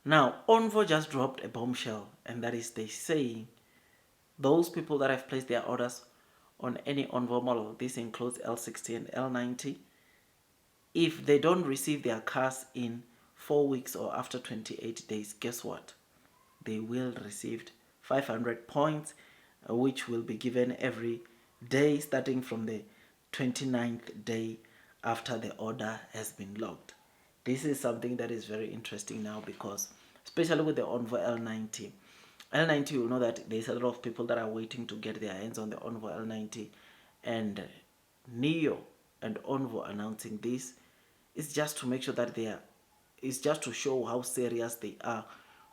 Now, ONVO just dropped a bombshell, and that is they saying those people that have placed their orders on any ONVO model, this includes L60 and L90, if they don't receive their cars in 4 weeks or after 28 days, guess what? They will receive 500 points, which will be given every day starting from the 29th day after the order has been logged. This is something that is very interesting now because, especially with the ONVO L90, L90, you know that there's a lot of people that are waiting to get their hands on the ONVO L90, and NIO and ONVO announcing this is just to make sure that it's just to show how serious they are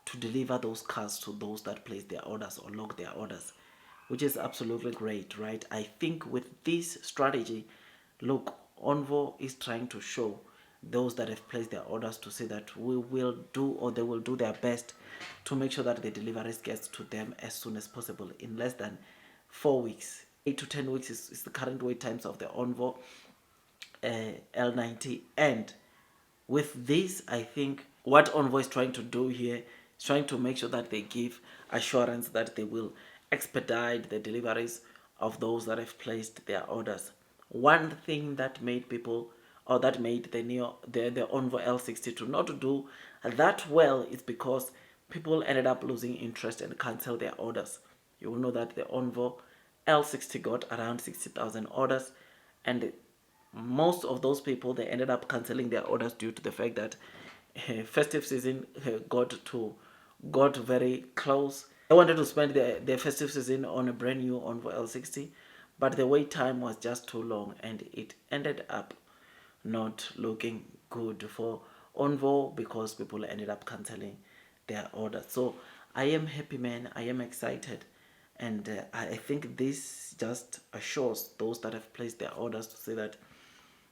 to deliver those cars to those that place their orders or log their orders, which is absolutely great, right? I think with this strategy, look, ONVO is trying to show those that have placed their orders to say that we will do, or they will do their best to make sure that the deliveries gets to them as soon as possible in less than 4 weeks. 8 to 10 weeks is the current wait times of the ONVO L90. And with this, I think what ONVO is trying to do here is trying to make sure that they give assurance that they will expedite the deliveries of those that have placed their orders. One thing that made people, or that made the ONVO L60 to not do that well is because people ended up losing interest and cancel their orders. You will know that the ONVO L60 got around 60,000 orders, and most of those people, they ended up cancelling their orders due to the fact that festive season got very close. They wanted to spend their festive season on a brand new ONVO L60, but the wait time was just too long, and it ended up not looking good for ONVO because people ended up cancelling their orders. So I am happy, man. I am excited, and I think this just assures those that have placed their orders to say that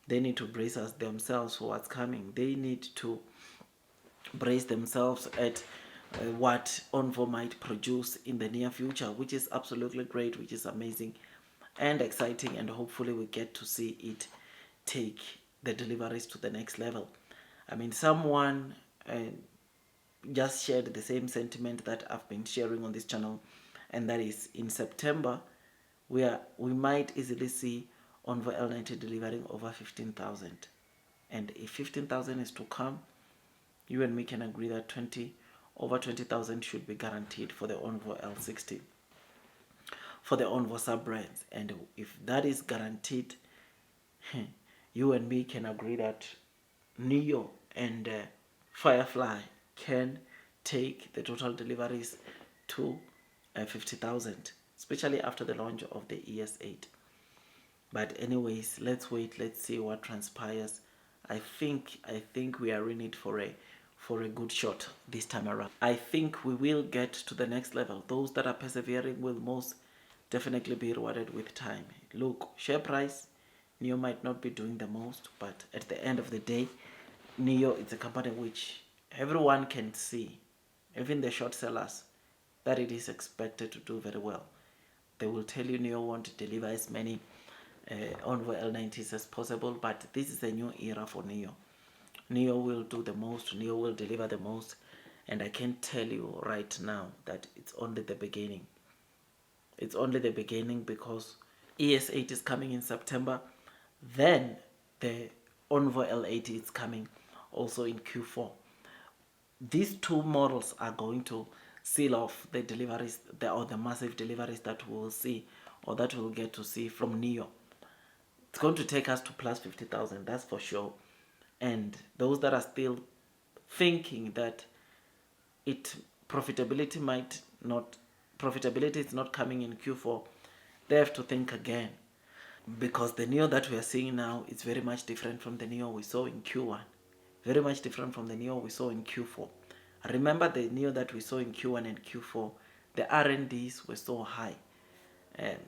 they need to brace themselves for what's coming. They need to brace themselves at what ONVO might produce in the near future, which is absolutely great, which is amazing and exciting, and hopefully we get to see it take the deliveries to the next level. I mean, someone just shared the same sentiment that I've been sharing on this channel, and that is in September we might easily see ONVO L90 delivering over 15,000. And if 15,000 is to come, you and me can agree that over 20,000 should be guaranteed for the ONVO L60, for the ONVO sub-brands. And if that is guaranteed, you and me can agree that NIO and Firefly can take the total deliveries to 50,000, especially after the launch of the ES8. But anyways, let's wait, let's see what transpires. I think we are in it for a good shot this time around. I think we will get to the next level. Those that are persevering will most definitely be rewarded with time. Look, share price, NIO might not be doing the most, but at the end of the day, NIO is a company which everyone can see, even the short sellers, that it is expected to do very well. They will tell you NIO want to deliver as many ONVO L90s as possible, but this is a new era for NIO. NIO will do the most, NIO will deliver the most, and I can tell you right now that it's only the beginning. It's only the beginning because ES8 is coming in September, then the ONVO L80 is coming also in Q4. These two models are going to seal off the deliveries, or the massive deliveries that we will see, or that we'll get to see from NIO. It's going to take us to plus 50,000, that's for sure. And those that are still thinking that profitability is not coming in Q4, they have to think again, because the NIO that we are seeing now is very much different from the NIO we saw in Q1, very much different from the NIO we saw in Q4. Remember the NIO that we saw in Q1 and Q4, the R&Ds were so high, and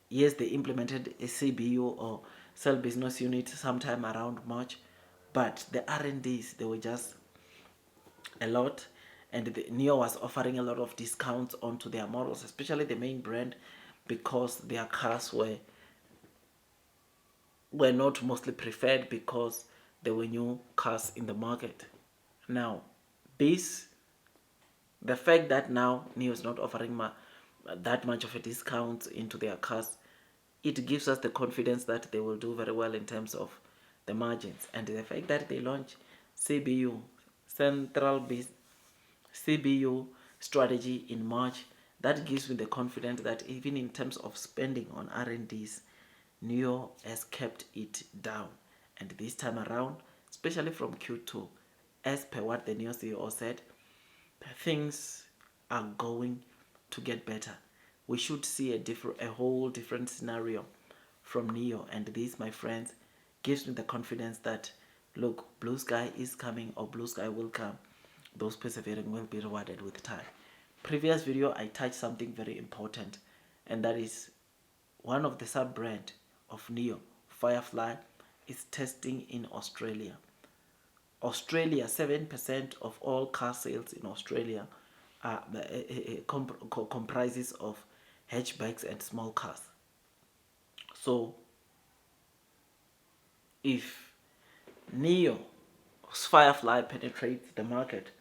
yes, they implemented a CBU, or Cell Business Unit, sometime around March, but the R&Ds, they were just a lot, and the NIO was offering a lot of discounts onto their models, especially the main brand, because their cars were not mostly preferred because there were new cars in the market. Now, this the fact that now NIO is not offering that much of a discount into their cars, it gives us the confidence that they will do very well in terms of the margins. And the fact that they launch CBU, Central Base CBU strategy in March, that gives me the confidence that even in terms of spending on R&Ds, NIO has kept it down. And this time around, especially from Q2, as per what the NIO CEO said, things are going to get better. We should see a whole different scenario from NIO, and this, my friends, gives me the confidence that, look, blue sky is coming, or blue sky will come. Those persevering will be rewarded with time. Previous video, I touched something very important, and that is one of the sub-brand of NIO, Firefly, is testing in Australia. Australia, 7% of all car sales in Australia comprises of hatchbacks and small cars. So if NIO's Firefly penetrates the market,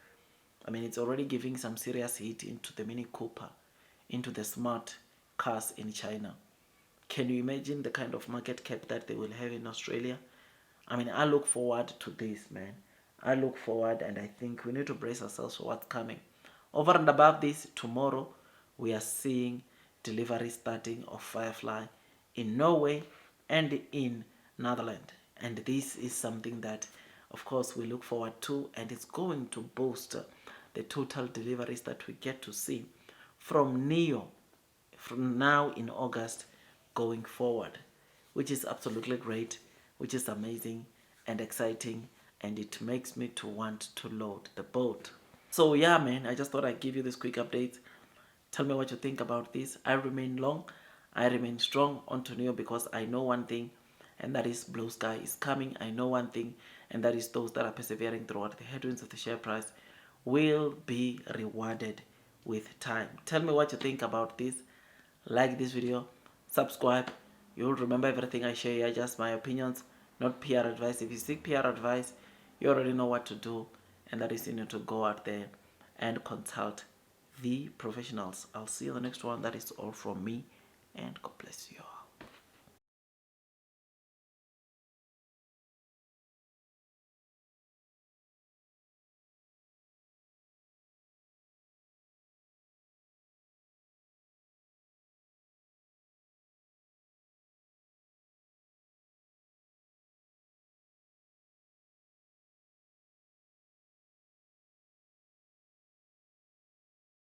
I mean, it's already giving some serious hit into the Mini Cooper, into the smart cars in China. Can you imagine the kind of market cap that they will have in Australia? I mean, I look forward to this, man. I look forward, and I think we need to brace ourselves for what's coming. Over and above this, tomorrow we are seeing delivery starting of Firefly in Norway and in Netherlands. And this is something that, of course, we look forward to, and it's going to boost the total deliveries that we get to see from NIO from now in August going forward, which is absolutely great, which is amazing and exciting, and it makes me to want to load the boat. So yeah, man, I just thought I'd give you this quick update. Tell me what you think about this. I remain long, I remain strong on NIO because I know one thing, and that is blue sky is coming. I know one thing, and that is those that are persevering throughout the headwinds of the share price will be rewarded with time. Tell me what you think about this. Like this video, subscribe. You'll remember everything I share here, just my opinions, not PR advice. If you seek PR advice, you already know what to do, and that is you need to go out there and consult the professionals. I'll see you in the next one. That is all from me, and God bless you all.